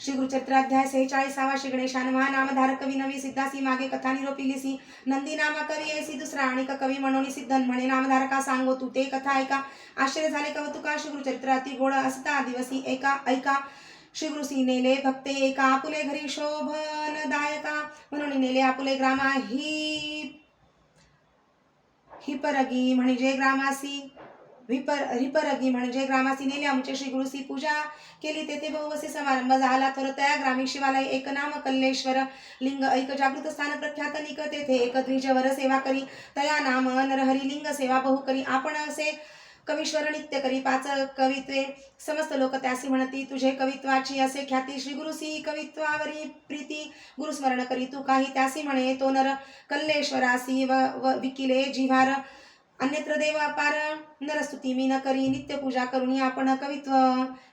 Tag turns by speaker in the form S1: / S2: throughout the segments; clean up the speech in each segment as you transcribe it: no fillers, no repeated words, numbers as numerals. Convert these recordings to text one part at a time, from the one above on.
S1: श्री गुरुचरित्राध्याय 46 श्री गणेशान नामधारक कवी नवी सिद्धासी मागे कथा निरोपिलीसी नंदी नामा कवी ऐसी दुसरा आणिक कवी म्हणून सिद्धन म्हणे नामधारका सांगो तू ते कथा ऐका आश्चर्य झाले कवतुका श्री गुरुचरित्र अति गोड असता दिवसी ऐका श्री गुरुसी नेले भक्ते एका आपुले घरी शोभनदायका म्हणून नेले आपुले ग्रामा हिपरगी म्हणजे ग्रामासी हिपरगी म्हणजे ग्रामासी नेले आमचे श्री गुरुसी पूजा केली तेथे बहुवसी समारंभ झाला तर त्या ग्रामी शिवालय एक नाम कल्लेश्वर लिंग ऐक जागृत स्थान प्रख्यात निक तेथे एक द्विजवर सेवा करी तया नाम नरहरी लिंग सेवा बहु करी आपण असे कवीश्वर नित्य करी पाच कवित्वे समस्त लोक त्यासी म्हणती तुझे कवित्वाची असे ख्याती श्री गुरुसी कवित्वावरी प्रीती गुरुस्मरण करी तू काही त्यासी म्हणे तो नर कल्लेश्वरासी व विकिले जिव्हार अन्यत्र देव अपार नरस्तुती मी न करी नित्य पूजा करून आपण कवित्व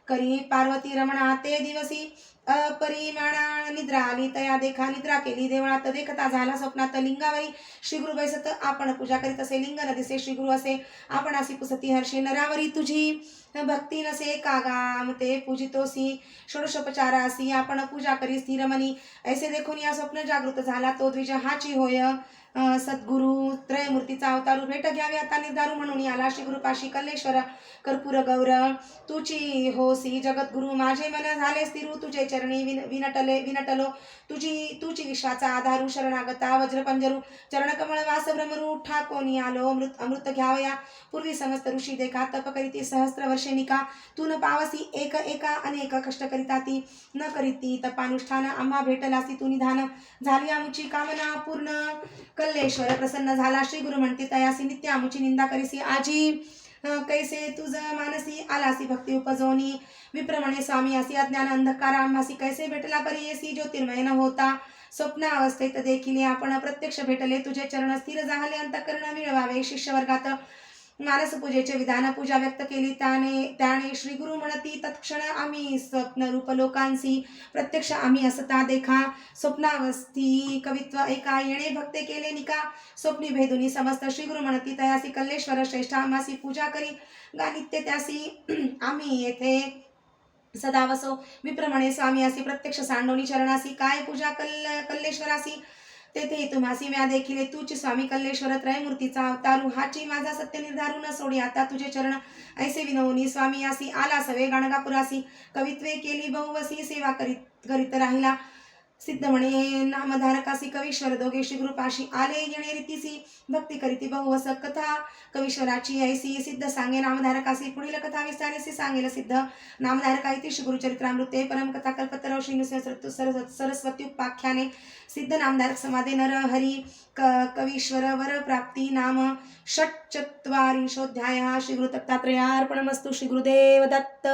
S1: करी पार्वती रमणा ते दिवसी अपरिमाणा निद्रा आली तया देखा निद्रा केली देवळात देखता झाला स्वप्नात लिंगावरी श्री गुरु बैसत आपण पूजा करीत असे लिंग न दिसे श्री गुरु असे आपण असी पुसती हर्षे नरावरी तुझी भक्ती नसे कागाम ते पूजितोसी षोडशोपचारासी आपण पूजा करी स्थिरमनी ऐसे देखून या स्वप्न जागृत झाला तो द्विज हाची होय सद्गुरु त्रयमूर्तीचा अवतारू भेट घ्यावी आता निर्धारू म्हणून आला श्री गुरुपाशी कल्लेश्वर कर्पूर गौर तुची होसी जगद्गुरु माझे मन झाले स्थिरू तुझे चरणी विनटलो तुची विश्वाचा आधारू शरणागता वज्रपंजरू चरणकमळ वास भ्रमरू ठाकोनी आलो अमृत घ्यावया पूर्वी समस्त ऋषी देखा तप करीती सहस्त्र वर्षे निका तू न पावसी एक एका अनेक कष्ट करिता ती न करीती तपानुष्ठान आम्हा भेटलासी तू निधान झाली आमुची कामना पूर्ण कल्लेश्वर प्रसन्न झाला श्री गुरु म्हणते तयासी नित्य आमुची निंदा करीसी आजी कैसे तुझ मानसी आलासी भक्ती उपजोनी विप्रमणे स्वामी असी अज्ञान अंधकार आम्हासी कैसे भेटला परी येसी ज्योतिर्मय न होता स्वप्नावस्थेत देखील आपण प्रत्यक्ष भेटले तुझे चरण स्थिर झाले अंतःकरण मिळवावे शिष्य वर्गात मानस पूजेचे विधान पूजा व्यक्त केली त्याने श्री गुरु म्हणती तत्क्षण आम्ही स्वप्न रूप लोकांसी प्रत्यक्ष आम्ही असता देखा स्वप्नावस्थी कवित्व एका येणे भक्ते केले निका स्वप्नी भेदुनी समस्त श्री गुरु म्हणती तयासी कल्लेश्वर श्रेष्ठ आम्हासी पूजा करी गा नित्य त्यासी आम्ही येथे सदा वसो विप्रमणे स्वामी असी प्रत्यक्ष सांडोनी चरणासी काय पूजा कल्लेश्वरासी तेथे तुम्हासी म्या देखील तूच स्वामी कल्लेश्वर त्रयमूर्तीचा अवतारू हाची माझा सत्य निर्धारू न सोडी आता तुझे चरण ऐसे विनवनी स्वामी आसी आला सवे गाणगापुरासी कवित्वे केली बहुवसी सेवा करीत राहिला सिद्ध म्हणे नामधारकासी कवीश्वर दोघे श्री गुरुपाशी आले येणे रीतीसी भक्ती करीती बहुवस कथा कवीश्वराची ऐसी सिद्ध सांगे नामधारकासी पुढील कथा विस्तारेसी सांगेल सिद्ध नामधारका इति श्री गुरुचरित्रामृते परमकथा कल्पतरौ श्री सरस्वती उपाख्याने सिद्ध नामधारक समाधे नर हरी कवीश्वर वर प्राप्ती नाम षट्चत्वारिंशोऽध्यायः श्री गुरु दत्तात्रेयार्पणमस्तु श्री गुरुदेव दत्त।